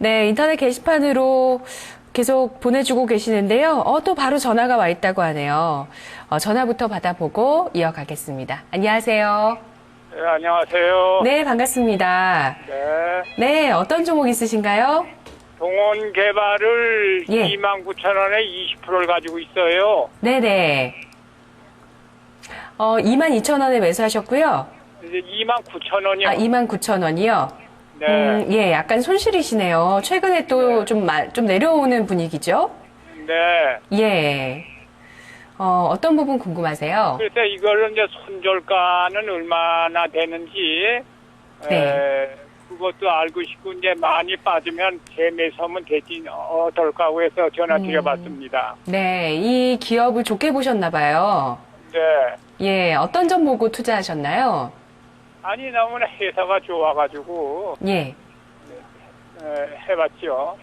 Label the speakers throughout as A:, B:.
A: 네, 인터넷 게시판으로 계속 보내주고 계시는데요. 또 바로 전화가 와 있다고 하네요. 전화부터 받아보고 이어가겠습니다. 안녕하세요.
B: 네, 안녕하세요.
A: 네, 반갑습니다.
B: 네.
A: 네, 어떤 종목 있으신가요?
B: 동원 개발을
A: 예.
B: 29,000원에 20%를 가지고 있어요.
A: 네네. 22,000원에 매수하셨고요.
B: 이제 29,000원이요.
A: 29,000원이요?
B: 네.
A: 예, 약간 손실이시네요. 최근에 또 좀 내려오는 분위기죠?
B: 네.
A: 예. 어떤 부분 궁금하세요?
B: 그래서 이거를 이제 손절가는 얼마나 되는지,
A: 네.
B: 그것도 알고 싶고, 이제 많이 빠지면 재매수하면 되지, 어떨까 하고 해서 전화 드려봤습니다.
A: 네, 이 기업을 좋게 보셨나봐요.
B: 네.
A: 예, 어떤 점 보고 투자하셨나요?
B: 아니, 너무나 회사가 좋아가지고,
A: 예.
B: 해봤죠.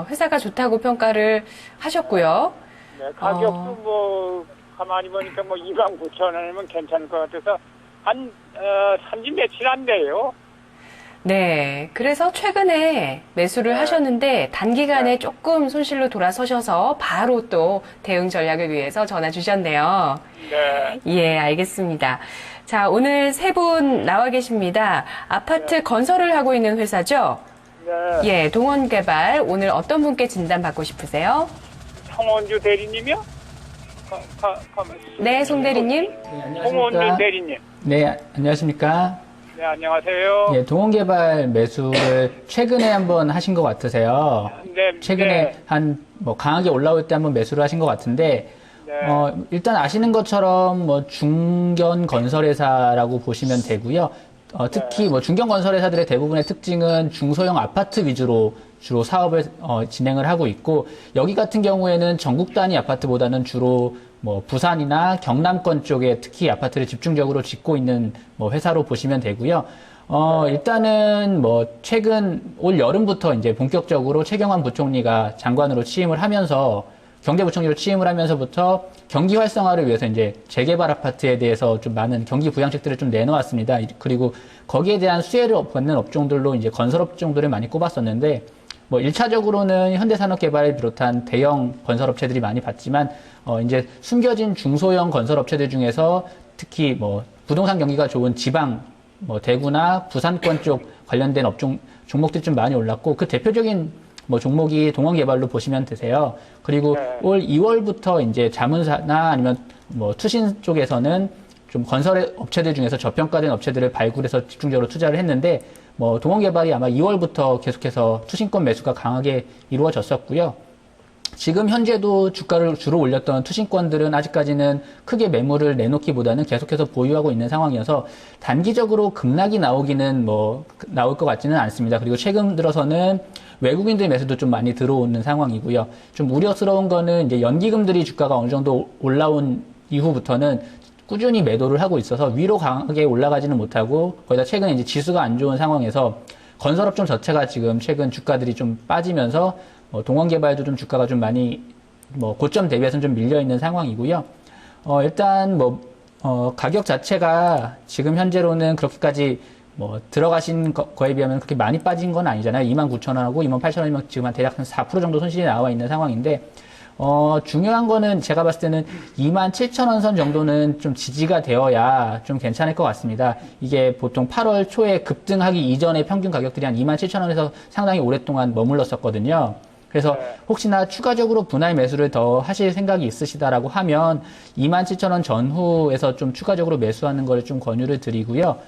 A: 회사가 좋다고 평가를 하셨고요.
B: 네, 가격도 뭐, 가만히 보니까 뭐 29,000원이면 괜찮을 것 같아서, 산지 며칠 안 돼요.
A: 네, 그래서 최근에 매수를 하셨는데 단기간에 조금 손실로 돌아서셔서 바로 또 대응 전략을 위해서 전화 주셨네요.
B: 네.
A: 예, 알겠습니다. 자, 오늘 세 분 나와 계십니다. 아파트 건설을 하고 있는 회사죠?
B: 네.
A: 예, 동원개발. 오늘 어떤 분께 진단받고 싶으세요?
B: 성원주 대리님이요?
A: 네, 송 대리님.
C: 네,
B: 성원주
C: 안녕하십니까.
B: 대리님.
C: 네, 안녕하십니까.
B: 네, 안녕하세요.
C: 예, 동원개발 매수를 최근에 한번 하신 것 같으세요.
B: 네,
C: 최근에
B: 네.
C: 강하게 올라올 때 한번 매수를 하신 것 같은데,
B: 네.
C: 일단 아시는 것처럼 중견 건설회사라고 보시면 되고요. 특히 중견 건설회사들의 대부분의 특징은 중소형 아파트 위주로 주로 사업을 진행을 하고 있고, 여기 같은 경우에는 전국 단위 아파트보다는 주로 부산이나 경남권 쪽에 특히 아파트를 집중적으로 짓고 있는 회사로 보시면 되고요. 일단은 최근 올 여름부터 이제 본격적으로 최경환 부총리가 장관으로 취임을 하면서 경제부총리로 취임을 하면서부터 경기 활성화를 위해서 이제 재개발 아파트에 대해서 좀 많은 경기 부양책들을 좀 내놓았습니다. 그리고 거기에 대한 수혜를 받는 업종들로 이제 건설 업종들을 많이 꼽았었는데, 1차적으로는 현대산업개발을 비롯한 대형 건설업체들이 많이 받지만, 이제 숨겨진 중소형 건설업체들 중에서 특히 부동산 경기가 좋은 지방, 대구나 부산권 쪽 관련된 종목들이 좀 많이 올랐고, 그 대표적인 종목이 동원개발로 보시면 되세요. 그리고
B: 네.
C: 올 2월부터 이제 자문사나 아니면 투신 쪽에서는 좀 건설 업체들 중에서 저평가된 업체들을 발굴해서 집중적으로 투자를 했는데, 동원개발이 아마 2월부터 계속해서 투신권 매수가 강하게 이루어졌었고요. 지금 현재도 주가를 주로 올렸던 투신권들은 아직까지는 크게 매물을 내놓기보다는 계속해서 보유하고 있는 상황이어서 단기적으로 급락이 나오기는 나올 것 같지는 않습니다. 그리고 최근 들어서는 외국인들 매수도 좀 많이 들어오는 상황이고요. 좀 우려스러운 거는 이제 연기금들이 주가가 어느 정도 올라온 이후부터는 꾸준히 매도를 하고 있어서 위로 강하게 올라가지는 못하고, 거기다 최근에 이제 지수가 안 좋은 상황에서 건설업종 자체가 지금 최근 주가들이 좀 빠지면서 동원개발도 좀 주가가 좀 많이 고점 대비해서는 좀 밀려 있는 상황이고요. 일단 가격 자체가 지금 현재로는 그렇게까지 들어가신 거에 비하면 그렇게 많이 빠진 건 아니잖아요. 29,000원하고 28,000원이면 지금 한 대략 한 4% 정도 손실이 나와 있는 상황인데, 중요한 거는 제가 봤을 때는 27,000원 선 정도는 좀 지지가 되어야 좀 괜찮을 것 같습니다. 이게 보통 8월 초에 급등하기 이전에 평균 가격들이 한 27,000원에서 상당히 오랫동안 머물렀었거든요. 그래서 혹시나 추가적으로 분할 매수를 더 하실 생각이 있으시다라고 하면 27,000원 전후에서 좀 추가적으로 매수하는 걸 좀 권유를 드리고요.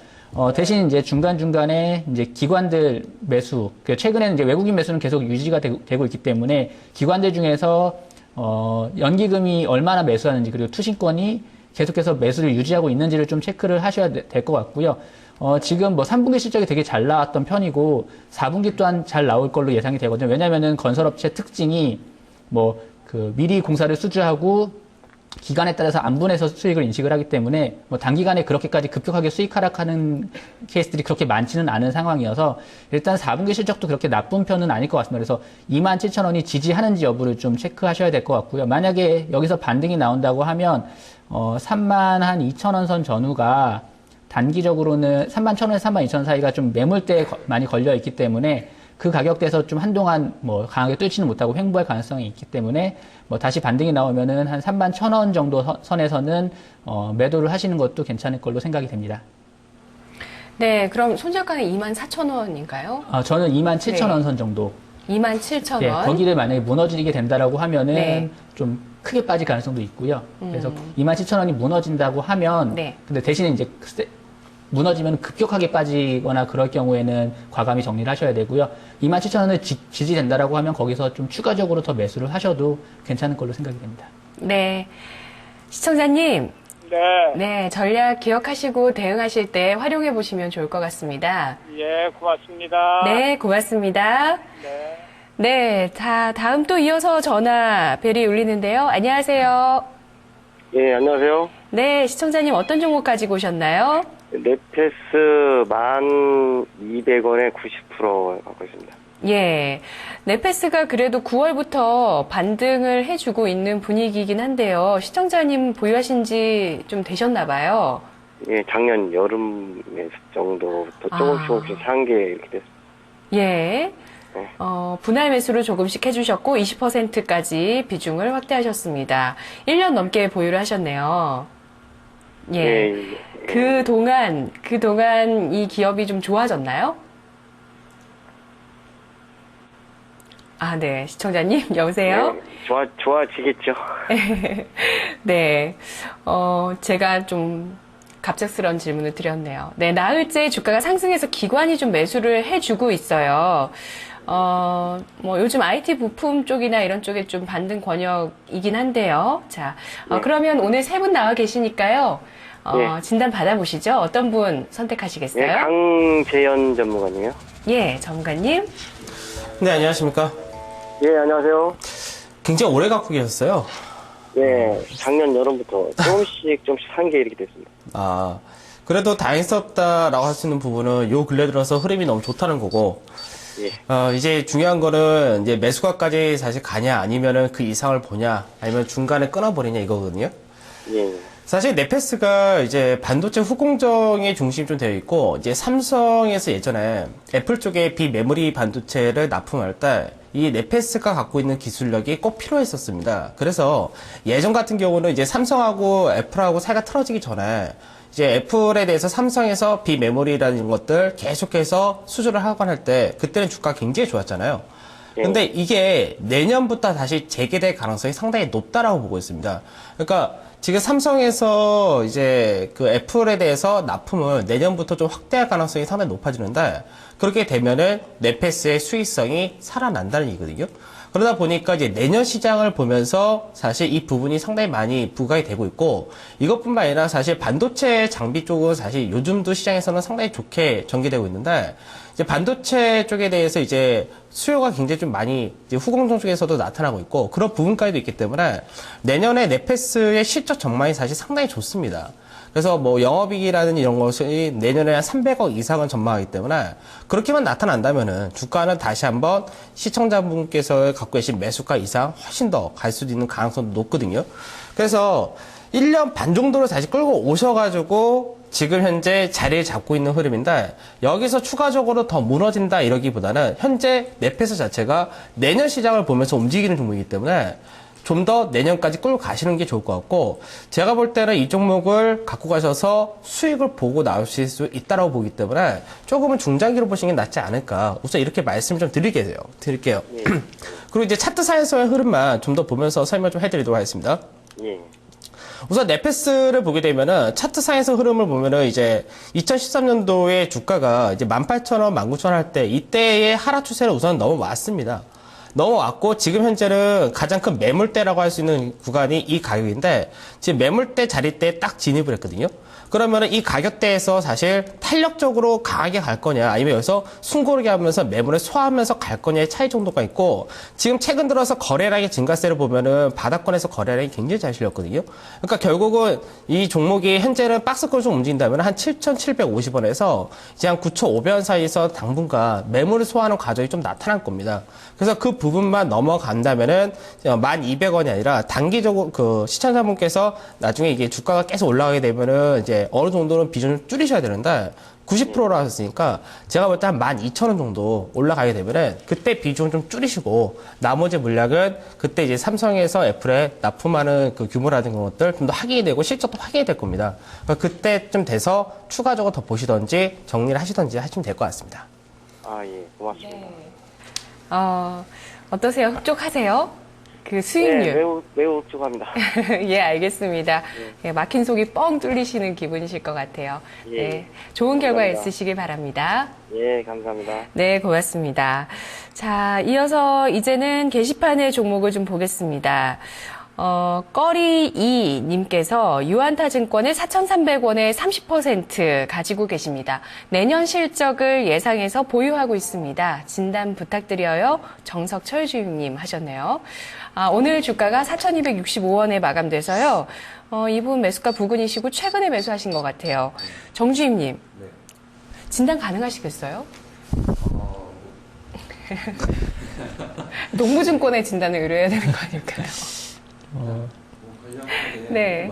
C: 대신 이제 중간중간에 이제 기관들 매수, 최근에는 이제 외국인 매수는 계속 유지가 되고 있기 때문에 기관들 중에서 연기금이 얼마나 매수하는지, 그리고 투신권이 계속해서 매수를 유지하고 있는지를 좀 체크를 하셔야 될 것 같고요. 지금 3분기 실적이 되게 잘 나왔던 편이고 4분기 또한 잘 나올 걸로 예상이 되거든요. 왜냐면은 건설업체 특징이 미리 공사를 수주하고 기간에 따라서 안분해서 수익을 인식을 하기 때문에 단기간에 그렇게까지 급격하게 수익 하락하는 케이스들이 그렇게 많지는 않은 상황이어서 일단 4분기 실적도 그렇게 나쁜 편은 아닐 것 같습니다. 그래서 27,000원이 지지하는지 여부를 좀 체크하셔야 될 것 같고요. 만약에 여기서 반등이 나온다고 하면 32,000원 선 전후가 단기적으로는 31,000원에서 32,000원 사이가 좀 매물대에 많이 걸려 있기 때문에 그 가격대에서 좀 한동안 뭐 강하게 뚫지는 못하고 횡보할 가능성이 있기 때문에 뭐 다시 반등이 나오면은 한 31,000원 정도 선에서는 매도를 하시는 것도 괜찮을 걸로 생각이 됩니다.
A: 네, 그럼 손절가는 24,000원인가요?
C: 저는 27,000원
A: 네.
C: 선 정도.
A: 27,000원.
C: 네, 거기를 만약에 무너지게 된다라고 하면은
A: 네.
C: 좀 크게 빠질 가능성도 있고요. 그래서 27,000원이 무너진다고 하면,
A: 네.
C: 근데 대신에 이제 무너지면 급격하게 빠지거나 그럴 경우에는 과감히 정리를 하셔야 되고요. 27,000원을 지지된다라고 하면 거기서 좀 추가적으로 더 매수를 하셔도 괜찮을 걸로 생각이 됩니다.
A: 네. 시청자님,
B: 네.
A: 네, 전략 기억하시고 대응하실 때 활용해 보시면 좋을 것 같습니다.
B: 예, 고맙습니다.
A: 네, 고맙습니다.
B: 네.
A: 네, 자, 다음 또 이어서 전화 벨이 울리는데요. 안녕하세요.
D: 예, 안녕하세요.
A: 네, 시청자님 어떤 종목 가지고 오셨나요?
D: 넷패스 1,200원에 90% 갖고 있습니다.
A: 예, 네페스가 그래도 9월부터 반등을 해주고 있는 분위기이긴 한데요. 시청자님 보유하신 지 좀 되셨나 봐요.
D: 예, 작년 여름에 정도부터
A: 아.
D: 조금씩 산 게 이렇게 됐습니다.
A: 예.
D: 네.
A: 분할 매수를 조금씩 해주셨고 20%까지 비중을 확대하셨습니다. 1년 넘게 보유를 하셨네요. 예.
D: 예.
A: 그동안 이 기업이 좀 좋아졌나요? 아, 네. 시청자님, 여보세요?
D: 네, 좋아지겠죠.
A: 네. 제가 좀 갑작스러운 질문을 드렸네요. 네, 나흘째 주가가 상승해서 기관이 좀 매수를 해주고 있어요. 뭐 요즘 IT 부품 쪽이나 이런 쪽에 좀 반등 권역이긴 한데요. 자,
D: 네.
A: 그러면 오늘 세 분 나와 계시니까요.
D: 네.
A: 진단 받아보시죠. 어떤 분 선택하시겠어요?
D: 예, 강재현 전문가님이요.
A: 예, 전문가님.
E: 네, 안녕하십니까.
D: 예, 안녕하세요.
E: 굉장히 오래 갖고 계셨어요.
D: 예, 작년 여름부터 조금씩 산 게 이렇게 됐습니다.
E: 아, 그래도 다행스럽다라고 할 수 있는 부분은 요 근래 들어서 흐름이 너무 좋다는 거고,
D: 예.
E: 이제 중요한 거는 이제 매수가까지 사실 가냐, 아니면은 그 이상을 보냐, 아니면 중간에 끊어버리냐 이거거든요.
D: 예.
E: 사실 네페스가 이제 반도체 후공정에 중심이 좀 되어 있고, 이제 삼성에서 예전에 애플 쪽에 비메모리 반도체를 납품할 때 이 네페스가 갖고 있는 기술력이 꼭 필요했었습니다. 그래서 예전 같은 경우는 이제 삼성하고 애플하고 사이가 틀어지기 전에 이제 애플에 대해서 삼성에서 비메모리라는 것들 계속해서 수주를 하곤 할 때 그때는 주가가 굉장히 좋았잖아요. 근데 이게 내년부터 다시 재개될 가능성이 상당히 높다라고 보고 있습니다. 그러니까 지금 삼성에서 이제 그 애플에 대해서 납품을 내년부터 좀 확대할 가능성이 상당히 높아지는데 그렇게 되면은 네페스의 수익성이 살아난다는 얘기거든요. 그러다 보니까 이제 내년 시장을 보면서 사실 이 부분이 상당히 많이 부각이 되고 있고 이것뿐만 아니라 사실 반도체 장비 쪽은 사실 요즘도 시장에서는 상당히 좋게 전개되고 있는데 이제 반도체 쪽에 대해서 이제 수요가 굉장히 좀 많이 이제 후공정 쪽에서도 나타나고 있고 그런 부분까지도 있기 때문에 내년에 네페스의 실적 전망이 사실 상당히 좋습니다. 그래서 뭐 영업이익이라는 이런 것이 내년에 한 300억 이상은 전망하기 때문에 그렇게만 나타난다면은 주가는 다시 한번 시청자분께서 갖고 계신 매수가 이상 훨씬 더 갈 수도 있는 가능성도 높거든요. 그래서 1년 반 정도를 다시 끌고 오셔가지고 지금 현재 자리를 잡고 있는 흐름인데 여기서 추가적으로 더 무너진다 이러기보다는 현재 네페스 자체가 내년 시장을 보면서 움직이는 종목이기 때문에 좀 더 내년까지 끌고 가시는 게 좋을 것 같고 제가 볼 때는 이 종목을 갖고 가셔서 수익을 보고 나오실 수 있다고 보기 때문에 조금은 중장기로 보시는 게 낫지 않을까 우선 이렇게 말씀 좀 드릴게요. 그리고 이제 차트상에서의 흐름만 좀 더 보면서 설명 좀 해드리도록 하겠습니다.
D: 예.
E: 우선 네페스를 보게 되면은 차트상에서 흐름을 보면은 이제 2013년도에 주가가 이제 18,000원, 19,000원 할 때 이때의 하락 추세를 우선 넘어왔습니다. 넘어왔고 지금 현재는 가장 큰 매물대라고 할 수 있는 구간이 이 가격인데 지금 매물대 자리대에 딱 진입을 했거든요. 그러면은 이 가격대에서 사실 탄력적으로 강하게 갈 거냐 아니면 여기서 숨고르게 하면서 매물을 소화하면서 갈 거냐의 차이 정도가 있고 지금 최근 들어서 거래량의 증가세를 보면은 바닥권에서 거래량이 굉장히 잘 실렸거든요. 그러니까 결국은 이 종목이 현재는 박스권 좀 움직인다면 한 7,750원에서 이제 한 9,500원 사이에서 당분간 매물을 소화하는 과정이 좀 나타날 겁니다. 그래서 그 부분만 넘어간다면은 1,200원이 아니라 단기적으로 그 시청자분께서 나중에 이게 주가가 계속 올라가게 되면은 이제 어느 정도는 비중을 줄이셔야 되는데 90%라 하셨으니까 제가 볼 때 한 12,000원 정도 올라가게 되면은 그때 비중 좀 줄이시고 나머지 물량은 그때 이제 삼성에서 애플에 납품하는 그 규모라든가 것들 좀 더 확인이 되고 실적도 확인이 될 겁니다. 그러니까 그때 좀 돼서 추가적으로 더 보시던지 정리를 하시던지 하시면 될 것 같습니다.
D: 아, 예, 고맙습니다.
A: 어떠세요? 흡족하세요? 그
D: 네,
A: 수익률.
D: 매우 흡족합니다.
A: 예, 알겠습니다. 예, 막힌 속이 뻥 뚫리시는 기분이실 것 같아요.
D: 예.
A: 네, 좋은 결과
D: 감사합니다.
A: 있으시길 바랍니다.
D: 예, 감사합니다.
A: 네, 고맙습니다. 자, 이어서 이제는 게시판의 종목을 좀 보겠습니다. 꺼리2님께서 유한타증권을 4,300원에 30% 가지고 계십니다. 내년 실적을 예상해서 보유하고 있습니다. 진단 부탁드려요. 정석철 주임님 하셨네요. 오늘 주가가 4,265원에 마감돼서요. 이분 매수가 부근이시고 최근에 매수하신 것 같아요. 정 주임님, 진단 가능하시겠어요? 농무증권의 진단을 의뢰해야 되는 거 아닐까요? 네.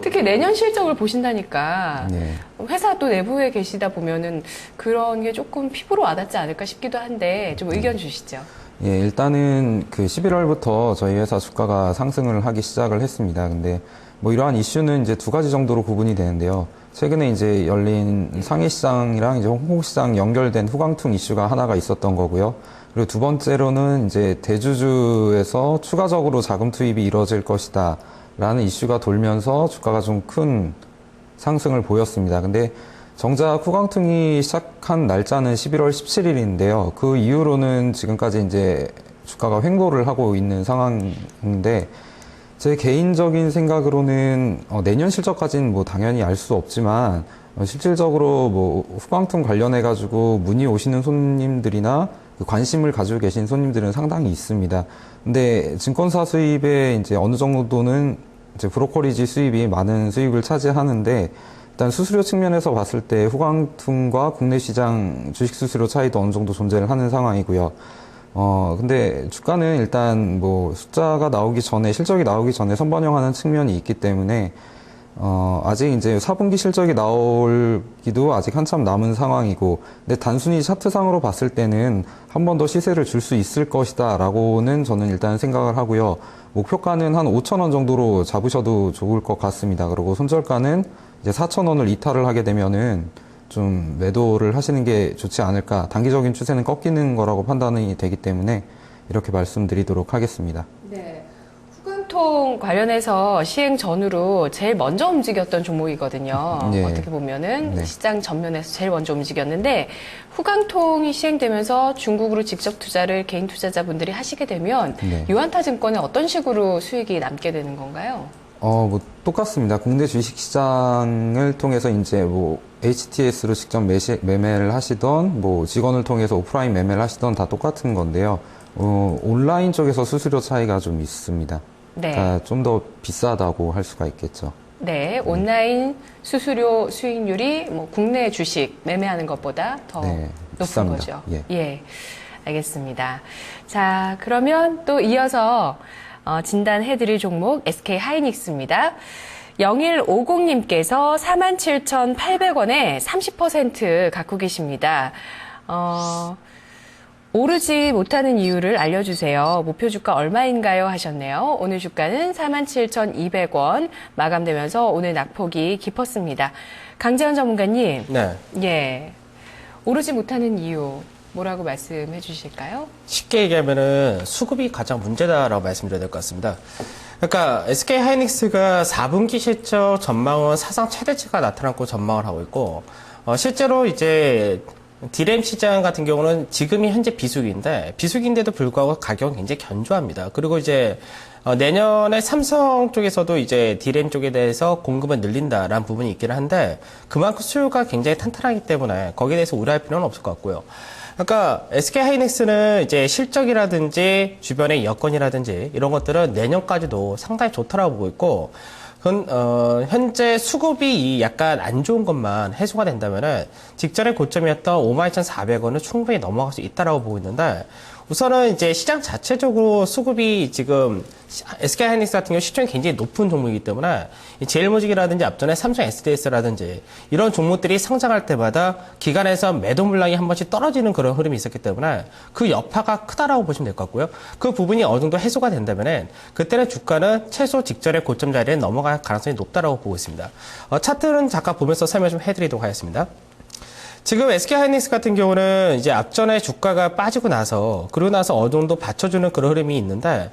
A: 특히 내년 실적을 보신다니까
F: 네.
A: 회사 또 내부에 계시다 보면은 그런 게 조금 피부로 와닿지 않을까 싶기도 한데 좀 의견 주시죠.
F: 예, 일단은 그 11월부터 저희 회사 주가가 상승을 하기 시작을 했습니다. 근데 뭐 이러한 이슈는 이제 두 가지 정도로 구분이 되는데요. 최근에 이제 열린 상해시장이랑 이제 홍콩시장 연결된 후광퉁 이슈가 하나가 있었던 거고요. 그리고 두 번째로는 이제 대주주에서 추가적으로 자금 투입이 이루어질 것이다 라는 이슈가 돌면서 주가가 좀 큰 상승을 보였습니다. 근데 정작 후광퉁이 시작한 날짜는 11월 17일인데요. 그 이후로는 지금까지 이제 주가가 횡보를 하고 있는 상황인데 제 개인적인 생각으로는 내년 실적까지는 뭐 당연히 알 수 없지만 실질적으로 뭐 후광퉁 관련해 가지고 문의 오시는 손님들이나 관심을 가지고 계신 손님들은 상당히 있습니다. 근데 증권사 수입에 이제 어느 정도는 이제 브로커리지 수입이 많은 수익을 차지하는데 일단 수수료 측면에서 봤을 때 후광퉁과 국내 시장 주식 수수료 차이도 어느 정도 존재를 하는 상황이고요. 근데 주가는 일단 뭐 숫자가 나오기 전에, 실적이 나오기 전에 선반영하는 측면이 있기 때문에, 아직 이제 4분기 실적이 나올기도 아직 한참 남은 상황이고, 근데 단순히 차트상으로 봤을 때는 한 번 더 시세를 줄 수 있을 것이다 라고는 저는 일단 생각을 하고요. 목표가는 한 5,000원 정도로 잡으셔도 좋을 것 같습니다. 그리고 손절가는 이제 4,000원을 이탈을 하게 되면은 좀 매도를 하시는 게 좋지 않을까. 단기적인 추세는 꺾이는 거라고 판단이 되기 때문에 이렇게 말씀드리도록 하겠습니다.
A: 네. 후광통 관련해서 시행 전후로 제일 먼저 움직였던 종목이거든요.
F: 네.
A: 어떻게 보면은
F: 네.
A: 시장 전면에서 제일 먼저 움직였는데 후광통이 시행되면서 중국으로 직접 투자를 개인 투자자분들이 하시게 되면
F: 네.
A: 유한타증권에 어떤 식으로 수익이 남게 되는 건가요?
F: 뭐 똑같습니다. 국내 주식 시장을 통해서 이제 뭐 HTS로 직접 매매를 하시던 뭐 직원을 통해서 오프라인 매매를 하시던 다 똑같은 건데요. 온라인 쪽에서 수수료 차이가 좀 있습니다.
A: 네.
F: 그러니까 좀 더 비싸다고 할 수가 있겠죠.
A: 네, 온라인 수수료 수익률이 뭐 국내 주식 매매하는 것보다 더
F: 네,
A: 높은
F: 비쌉니다.
A: 거죠.
F: 예.
A: 알겠습니다. 자, 그러면 또 이어서 진단해드릴 종목 SK 하이닉스입니다. 0150님께서 47,800원에 30% 갖고 계십니다. 오르지 못하는 이유를 알려주세요. 목표 주가 얼마인가요? 하셨네요. 오늘 주가는 47,200원 마감되면서 오늘 낙폭이 깊었습니다. 강재원 전문가님.
E: 네.
A: 예. 오르지 못하는 이유 뭐라고 말씀해 주실까요?
E: 쉽게 얘기하면은 수급이 가장 문제다라고 말씀드려야 될 것 같습니다. 그러니까 SK 하이닉스가 4분기 실적 전망은 사상 최대치가 나타났고 전망을 하고 있고, 실제로 이제 디램 시장 같은 경우는 지금이 현재 비수기인데도 불구하고 가격은 굉장히 견조합니다. 그리고 이제 내년에 삼성 쪽에서도 이제 디램 쪽에 대해서 공급을 늘린다라는 부분이 있기는 한데 그만큼 수요가 굉장히 탄탄하기 때문에 거기에 대해서 우려할 필요는 없을 것 같고요. 그러니까 SK 하이닉스는 이제 실적이라든지 주변의 여건이라든지 이런 것들은 내년까지도 상당히 좋다라고 보고 있고, 현재 수급이 약간 안 좋은 것만 해소가 된다면은 직전의 고점이었던 52,400원은 충분히 넘어갈 수 있다라고 보고 있는데 우선은 이제 시장 자체적으로 수급이 지금 SK하이닉스 같은 경우 시총이 굉장히 높은 종목이기 때문에 이 제일모직이라든지 앞전에 삼성 SDS라든지 이런 종목들이 상장할 때마다 기관에서 매도 물량이 한 번씩 떨어지는 그런 흐름이 있었기 때문에 그 여파가 크다라고 보시면 될 것 같고요. 그 부분이 어느 정도 해소가 된다면은 그때는 주가는 최소 직전의 고점 자리에 넘어갈 가능성이 높다라고 보고 있습니다. 차트는 잠깐 보면서 설명 좀 해드리도록 하겠습니다. 지금 SK하이닉스 같은 경우는 이제 앞전에 주가가 빠지고 나서 그러고 나서 어느 정도 받쳐주는 그런 흐름이 있는데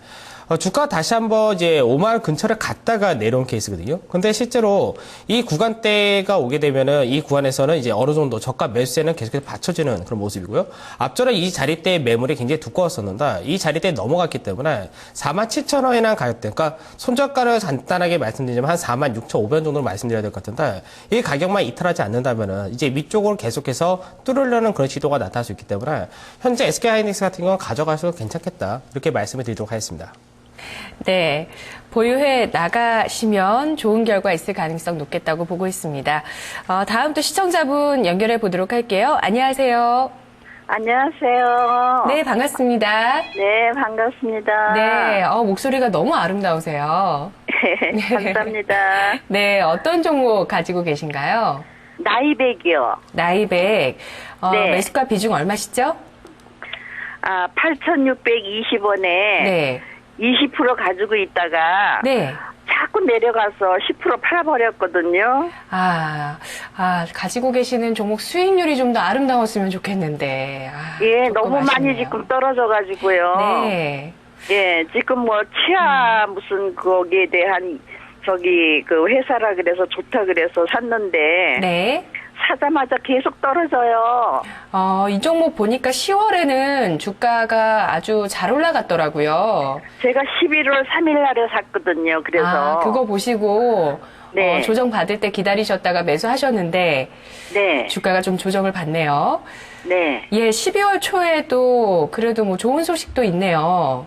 E: 주가가 다시 한번 이제 5만 원 근처를 갔다가 내려온 케이스거든요. 근데 실제로 이 구간대가 오게 되면은 이 구간에서는 이제 어느 정도 저가 매수세는 계속해서 받쳐지는 그런 모습이고요. 앞전에 이 자리대의 매물이 굉장히 두꺼웠었는데 이 자리대에 넘어갔기 때문에 47,000원이라는 가격대, 그러니까 손절가를 간단하게 말씀드리자면 한 46,500원 정도로 말씀드려야 될 것 같은데 이 가격만 이탈하지 않는다면은 이제 위쪽으로 계속해서 뚫으려는 그런 시도가 나타날 수 있기 때문에 현재 SK하이닉스 같은 경우는 가져가셔도 괜찮겠다 이렇게 말씀을 드리도록 하겠습니다.
A: 네, 보유해 나가시면 좋은 결과 있을 가능성 높겠다고 보고 있습니다. 다음 또 시청자분 연결해 보도록 할게요. 안녕하세요.
G: 안녕하세요.
A: 네, 반갑습니다.
G: 네, 반갑습니다.
A: 네, 목소리가 너무 아름다우세요.
G: 감사합니다.
A: 네, 어떤 종목 가지고 계신가요?
G: 나이백이요.
A: 나이백.
G: 네.
A: 매수가 비중 얼마시죠?
G: 8,620원에
A: 네.
G: 20% 가지고 있다가
A: 네.
G: 자꾸 내려가서 10% 팔아버렸거든요.
A: 가지고 계시는 종목 수익률이 좀 더 아름다웠으면 좋겠는데.
G: 예,
A: 조금
G: 너무 많이
A: 아쉽네요.
G: 지금 떨어져가지고요.
A: 네.
G: 예, 지금 뭐 치아 무슨 거기에 대한 그 회사라 그래서 좋다 그래서 샀는데
A: 네.
G: 사자마자 계속 떨어져요.
A: 이 종목 보니까 10월에는 주가가 아주 잘 올라갔더라고요.
G: 제가 11월 3일 날에 샀거든요. 그래서
A: 그거 보시고
G: 네.
A: 조정 받을 때 기다리셨다가 매수하셨는데
G: 네,
A: 주가가 좀 조정을 받네요.
G: 네,
A: 예, 12월 초에도 그래도 뭐 좋은 소식도 있네요.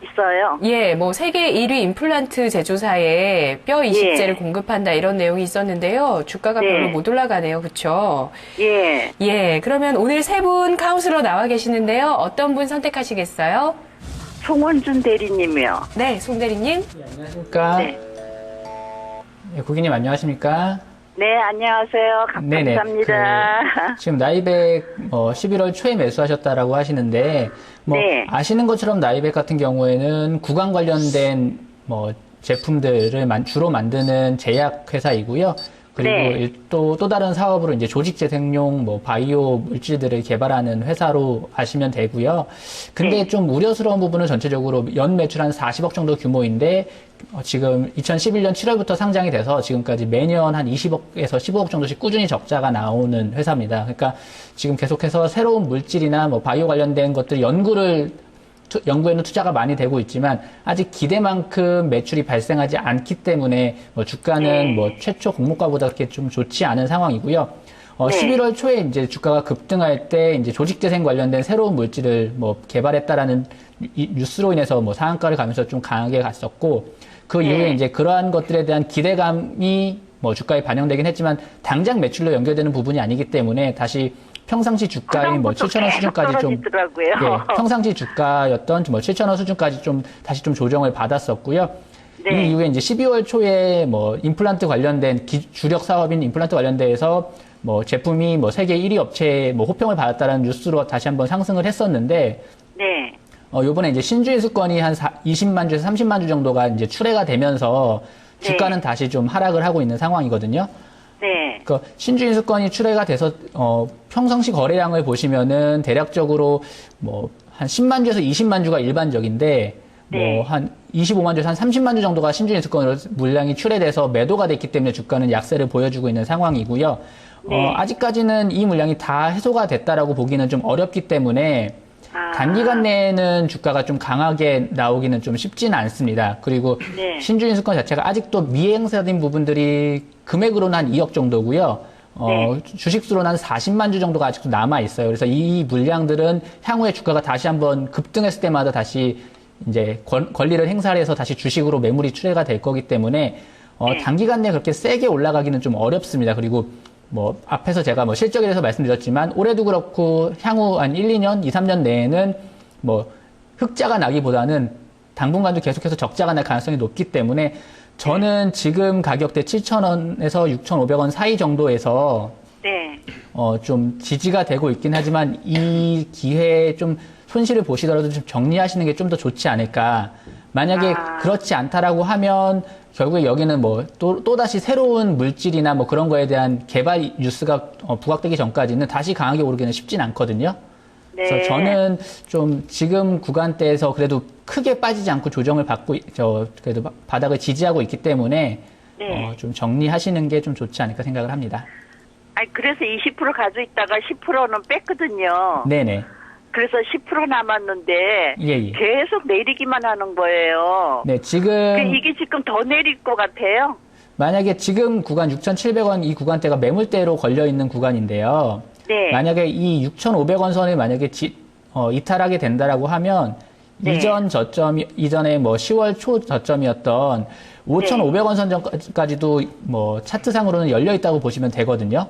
G: 있어요.
A: 예, 뭐 세계 1위 임플란트 제조사에 뼈 이식제를 공급한다 이런 내용이 있었는데요. 주가가
G: 네.
A: 별로 못 올라가네요. 그렇죠?
G: 예,
A: 예, 그러면 오늘 세 분 카운슬러 나와 계시는데요. 어떤 분 선택하시겠어요?
G: 송원준 대리님이요.
A: 네, 송 대리님.
C: 안녕하십니까?
G: 네.
C: 네, 고객님 안녕하십니까?
G: 네, 안녕하세요.
C: 네네.
G: 감사합니다.
C: 지금 나이백 11월 초에 매수하셨다라고 하시는데
G: 네.
C: 아시는 것처럼 나이백 같은 경우에는 구강 관련된 제품들을 주로 만드는 제약 회사이고요. 그리고
G: 네.
C: 또 다른 사업으로 이제 조직 재생용 바이오 물질들을 개발하는 회사로 아시면 되고요. 근데
G: 네.
C: 좀 우려스러운 부분은 전체적으로 연 매출 한 40억 정도 규모인데 지금 2011년 7월부터 상장이 돼서 지금까지 매년 한 20억에서 15억 정도씩 꾸준히 적자가 나오는 회사입니다. 그러니까 지금 계속해서 새로운 물질이나 바이오 관련된 것들 연구에는 투자가 많이 되고 있지만 아직 기대만큼 매출이 발생하지 않기 때문에 주가는 최초 공모가보다 그렇게 좀 좋지 않은 상황이고요. 11월 초에 이제 주가가 급등할 때 이제 조직재생 관련된 새로운 물질을 개발했다라는 뉴스로 인해서 상한가를 가면서 좀 강하게 갔었고 그 이후에 이제 그러한 것들에 대한 기대감이 주가에 반영되긴 했지만 당장 매출로 연결되는 부분이 아니기 때문에 다시 평상시 주가인 7,000원 수준까지 좀 평상시 주가였던 7,000원 수준까지 좀 다시 좀 조정을 받았었고요.
G: 네.
C: 이 이후에 이제 12월 초에 임플란트 관련된 주력 사업인 임플란트 관련돼서 제품이 세계 1위 업체에 호평을 받았다는 뉴스로 다시 한번 상승을 했었는데
G: 네.
C: 요번에 이제 신주인수권이 한 20만 주에서 30만 주 정도가 이제 출회가 되면서 주가는 다시 좀 하락을 하고 있는 상황이거든요.
G: 네.
C: 그 신주인수권이 출회가 돼서 평상시 거래량을 보시면은 대략적으로 한 10만 주에서 20만 주가 일반적인데
G: 네.
C: 한 25만 주에서 한 30만 주 정도가 신주인수권으로 물량이 출회돼서 매도가 됐기 때문에 주가는 약세를 보여주고 있는 상황이고요.
G: 네.
C: 아직까지는 이 물량이 다 해소가 됐다라고 보기는 좀 어렵기 때문에 단기간 내에는 주가가 좀 강하게 나오기는 좀 쉽지는 않습니다. 그리고
G: 네.
C: 신주인수권 자체가 아직도 미행사된 부분들이 금액으로는 한 2억 정도고요.
G: 네.
C: 주식수로는 한 40만 주 정도가 아직도 남아 있어요. 그래서 이 물량들은 향후에 주가가 다시 한번 급등했을 때마다 다시 이제 권리를 행사를 해서 다시 주식으로 매물이 출회가 될 거기 때문에 단기간 내에 그렇게 세게 올라가기는 좀 어렵습니다. 그리고 앞에서 제가 실적에 대해서 말씀드렸지만 올해도 그렇고 향후 한 1, 2년, 2, 3년 내에는 뭐 흑자가 나기보다는 당분간도 계속해서 적자가 날 가능성이 높기 때문에 저는 지금 가격대 7,000원에서 6,500원 사이 정도에서
G: 네.
C: 좀 지지가 되고 있긴 하지만 이 기회에 좀 손실을 보시더라도 좀 정리하시는 게 좀 더 좋지 않을까. 만약에 그렇지 않다라고 하면 결국에 여기는 뭐 또다시 새로운 물질이나 뭐 그런 거에 대한 개발 뉴스가 부각되기 전까지는 다시 강하게 오르기는 쉽진 않거든요.
G: 네.
C: 그래서 저는 좀 지금 구간대에서 그래도 크게 빠지지 않고 조정을 받고, 그래도 바닥을 지지하고 있기 때문에
G: 네.
C: 좀 정리하시는 게 좀 좋지 않을까 생각을 합니다.
G: 아니, 그래서 20% 가지고 있다가 10%는 뺐거든요.
C: 네네.
G: 그래서 10% 남았는데
C: 예.
G: 계속 내리기만 하는 거예요.
C: 네, 지금
G: 이게 지금 더 내릴 것 같아요.
C: 만약에 지금 구간 6,700원 이 구간대가 매물대로 걸려 있는 구간인데요.
G: 네.
C: 만약에 이 6,500원 선을 만약에 이탈하게 된다라고 하면
G: 네.
C: 이전에 뭐 10월 초 저점이었던 5,500원 선전까지도 뭐 차트상으로는 열려 있다고 보시면 되거든요.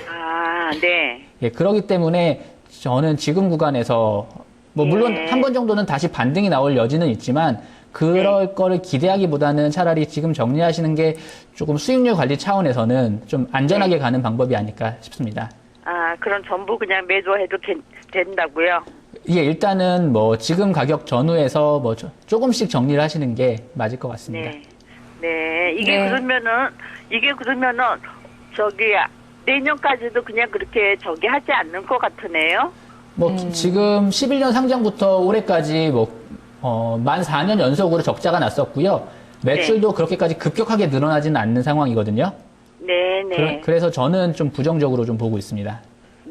G: 아, 네.
C: 예, 그렇기 때문에 저는 지금 구간에서 뭐 물론
G: 네.
C: 한 번 정도는 다시 반등이 나올 여지는 있지만 그럴 거를 기대하기보다는 차라리 지금 정리하시는 게 조금 수익률 관리 차원에서는 좀 안전하게 가는 방법이 아닐까 싶습니다.
G: 아, 그럼 전부 그냥 매도해도 된다고요?
C: 예, 일단은 뭐 지금 가격 전후에서 뭐 조금씩 정리를 하시는 게 맞을 것 같습니다.
G: 네. 네. 이게
A: 네.
G: 그러면은 내년까지도 그냥 그렇게 하지 않는 것 같으네요.
C: 뭐 지금 11년 상장부터 올해까지 만 4년 연속으로 적자가 났었고요. 매출도 그렇게까지 급격하게 늘어나지는 않는 상황이거든요.
G: 네.
C: 그래서 저는 좀 부정적으로 좀 보고 있습니다.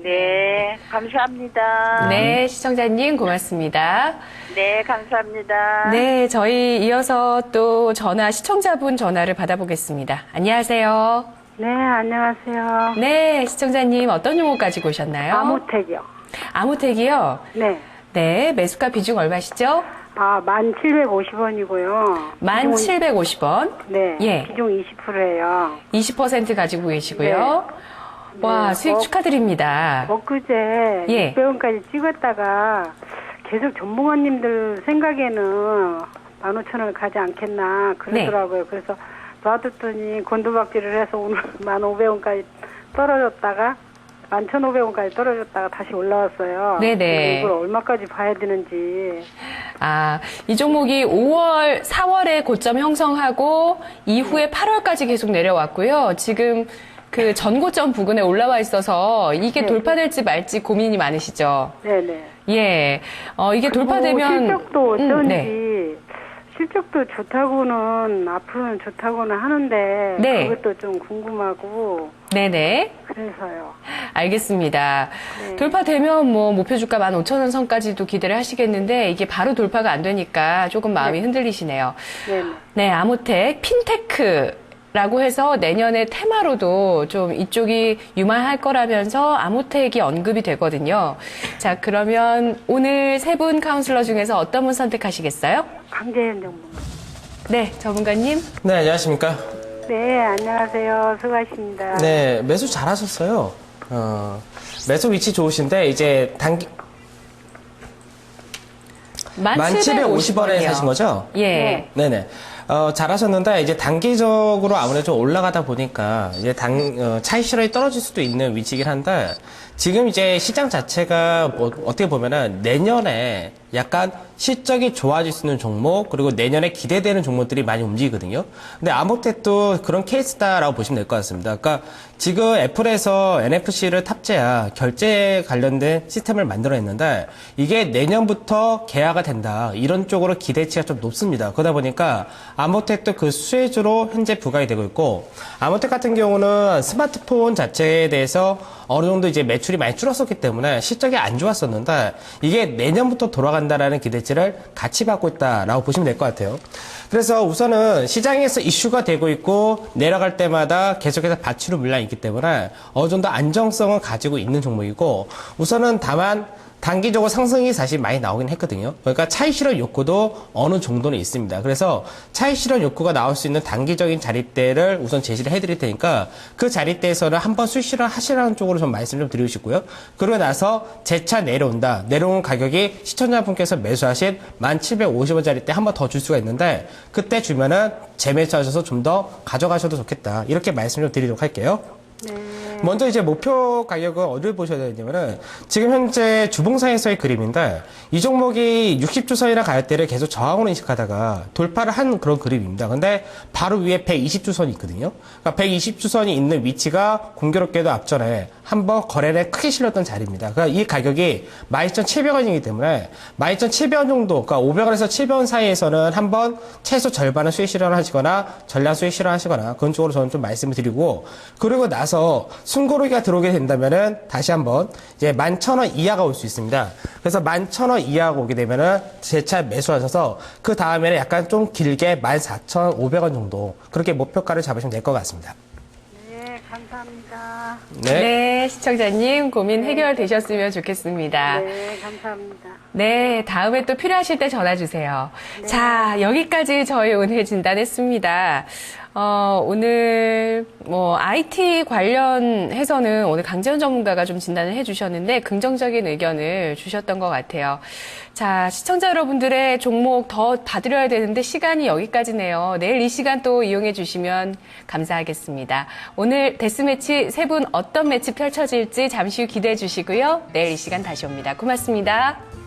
G: 네. 감사합니다.
A: 네, 시청자님 고맙습니다.
G: 네, 감사합니다.
A: 네, 저희 이어서 또 시청자분 전화를 받아보겠습니다. 안녕하세요.
H: 네, 안녕하세요.
A: 네, 시청자님 어떤 용어 가지고 오셨나요?
H: 아모텍이요.
A: 아모텍이요?
H: 네.
A: 네, 매수가 비중 얼마시죠?
H: 1,750원이고요.
A: 1,750원.
H: 네.
A: 예.
H: 비중 20%예요.
A: 20% 가지고 계시고요. 와,
H: 네,
A: 수익 축하드립니다.
H: 엊그제
A: 예.
H: 600원까지 찍었다가 계속 전문가님들 생각에는 15,000원을 가지 않겠나 그러더라고요. 그래서 놔뒀더니 곤두박질을 해서 오늘 1,500원까지 떨어졌다가 11,500원까지 떨어졌다가 다시 올라왔어요.
A: 네네.
H: 이걸 얼마까지 봐야 되는지.
A: 이 종목이 4월에 고점 형성하고 이후에 8월까지 계속 내려왔고요. 지금 그 전고점 부근에 올라와 있어서 이게
H: 네.
A: 돌파될지 말지 고민이 많으시죠?
H: 네네.
A: 예. 이게 돌파되면.
H: 실적도 어쩐지
A: 네.
H: 실적도 좋다고는 앞으로는 좋다고는 하는데
A: 네.
H: 그것도 좀 궁금하고
A: 네네.
H: 그래서요.
A: 알겠습니다.
H: 네.
A: 돌파되면 목표 주가 15,000원 선까지도 기대를 하시겠는데 이게 바로 돌파가 안 되니까 조금 마음이 흔들리시네요.
H: 네네.
A: 네, 아모텍 핀테크라고 해서 내년에 테마로도 좀 이쪽이 유망할 거라면서 아모텍이 언급이 되거든요. 자, 그러면 오늘 세 분 카운슬러 중에서 어떤 분 선택하시겠어요?
H: 강재현 전문가.
A: 네, 전문가님.
E: 네, 안녕하십니까.
H: 네, 안녕하세요. 수고하십니다.
E: 네, 매수 잘하셨어요. 매수 위치 좋으신데, 이제 1,750원에 사신 거죠?
A: 예.
E: 네네. 잘하셨는데, 이제 단기적으로 아무래도 좀 올라가다 보니까, 이제 차익 실현이 떨어질 수도 있는 위치이긴 한데, 지금 이제 시장 자체가 어떻게 보면은 내년에 약간 실적이 좋아질 수 있는 종목, 그리고 내년에 기대되는 종목들이 많이 움직이거든요. 근데 아모텍도 그런 케이스다라고 보시면 될 것 같습니다. 그러니까 지금 애플에서 NFC를 탑재한 결제 관련된 시스템을 만들어냈는데 이게 내년부터 개화가 된다. 이런 쪽으로 기대치가 좀 높습니다. 그러다 보니까 아모텍도 그 수혜주로 현재 부각이 되고 있고, 아모텍 같은 경우는 스마트폰 자체에 대해서 어느 정도 이제 매출이 많이 줄었었기 때문에 실적이 안 좋았었는데 이게 내년부터 돌아간다라는 기대치를 같이 받고 있다라고 보시면 될 것 같아요. 그래서 우선은 시장에서 이슈가 되고 있고 내려갈 때마다 계속해서 받치는 물량이 있기 때문에 어느 정도 안정성을 가지고 있는 종목이고, 우선은 다만 단기적으로 상승이 사실 많이 나오긴 했거든요. 그러니까 차익 실현 욕구도 어느 정도는 있습니다. 그래서 차익 실현 욕구가 나올 수 있는 단기적인 자릿대를 우선 제시를 해드릴 테니까 그 자릿대에서는 한번 수익 실현 하시라는 쪽으로 좀 말씀 좀 드리고 싶고요. 그러고 나서 재차 내려온다. 내려온 가격이 시청자분께서 매수하신 1750원짜리 때 한 번 더 줄 수가 있는데 그때 주면은 재매수하셔서 좀 더 가져가셔도 좋겠다. 이렇게 말씀 좀 드리도록 할게요. 먼저 이제 목표 가격은 어디를 보셔야 되냐면은 지금 현재 주봉상에서의 그림인데 이 종목이 60주선이나 가격대를 계속 저항으로 인식하다가 돌파를 한 그런 그림입니다. 근데 바로 위에 120주선이 있거든요. 그러니까 120주선이 있는 위치가 공교롭게도 앞전에 한번 거래를 크게 실렸던 자리입니다. 그러니까 이 가격이 12,700원이기 때문에 12,700원 정도, 그러니까 500원에서 700원 사이에서는 한번 최소 절반은 수익 실현을 하시거나 전량 수익 실현을 하시거나 그런 쪽으로 저는 좀 말씀을 드리고 그리고 나서 숨고르기가 들어오게 된다면은 다시 한번 이제 11,000원 이하가 올 수 있습니다. 그래서 11,000원 이하가 오게 되면은 재차 매수하셔서 그 다음에는 약간 좀 길게 14,500원 정도 그렇게 목표가를 잡으시면 될 것 같습니다.
H: 네, 감사합니다.
A: 네, 시청자님 고민 해결되셨으면 좋겠습니다.
H: 네, 감사합니다.
A: 네, 다음에 또 필요하실 때 전화 주세요. 자, 여기까지 저희 오늘 진단했습니다. 오늘 IT 관련해서는 오늘 강재원 전문가가 좀 진단을 해주셨는데 긍정적인 의견을 주셨던 것 같아요. 자, 시청자 여러분들의 종목 더 봐드려야 되는데 시간이 여기까지네요. 내일 이 시간 또 이용해 주시면 감사하겠습니다. 오늘 데스매치 세 분 어떤 매치 펼쳐질지 잠시 후 기대해 주시고요. 내일 이 시간 다시 옵니다. 고맙습니다.